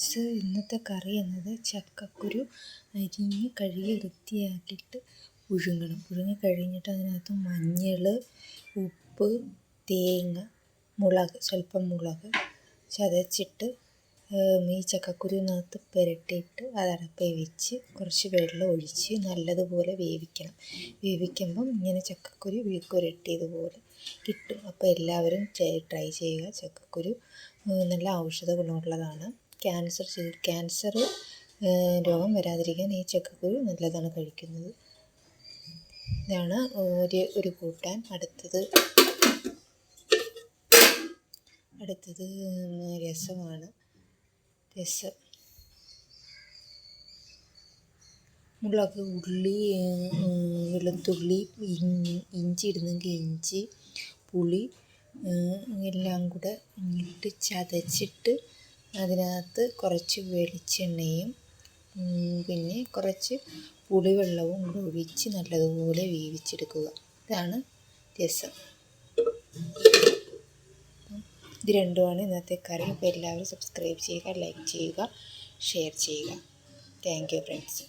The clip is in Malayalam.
ഫ്രണ്ട്സ്, ഇന്നത്തെ കറി എന്നത് ചക്കക്കുരു അരിഞ്ഞ് കഴുകി വൃത്തിയാക്കിയിട്ട് പുഴുങ്ങി കഴിഞ്ഞിട്ട് അതിനകത്ത് മഞ്ഞൾ, ഉപ്പ്, തേങ്ങ, സ്വല്പം മുളക് ചതച്ചിട്ട് ഈ ചക്കക്കുരുവിനകത്ത് പുരട്ടിയിട്ട് അതടപ്പിൽ വെച്ച് കുറച്ച് വെള്ളം ഒഴിച്ച് നല്ലതുപോലെ വേവിക്കണം. വേവിക്കുമ്പം ഇങ്ങനെ ചക്കക്കുരു പുരട്ടിയതുപോലെ കിട്ടും. അപ്പോൾ എല്ലാവരും ട്രൈ ചെയ്യുക. ചക്കക്കുരു നല്ല ഔഷധ ഗുണമുള്ളതാണ്. ക്യാൻസർ രോഗം വരാതിരിക്കാൻ ഈ ചക്കക്കുരു നല്ലതാണ് കഴിക്കുന്നത്. ഇതാണ് ഒരു കൂട്ടാൻ. അടുത്തത് രസമാണ്. രസം മുളക്, ഉള്ളി, വെളുത്തുള്ളി, ഇഞ്ചി ഇടുന്നെങ്കിൽ ഇഞ്ചി, പുളി എല്ലാം കൂടെ ഇട്ട് ചതച്ചിട്ട് അതിനകത്ത് കുറച്ച് വെളിച്ചെണ്ണയും പിന്നെ കുറച്ച് പുളിവെള്ളവും കൂടെ ഒഴിച്ച് നല്ലതുപോലെ വേവിച്ചെടുക്കുക. ഇതാണ് രസം. ഇത് രണ്ടുമാണ് ഇന്നത്തെ കറി. അപ്പോൾ എല്ലാവരും സബ്സ്ക്രൈബ് ചെയ്യുക, ലൈക്ക് ചെയ്യുക, ഷെയർ ചെയ്യുക. Thank you friends.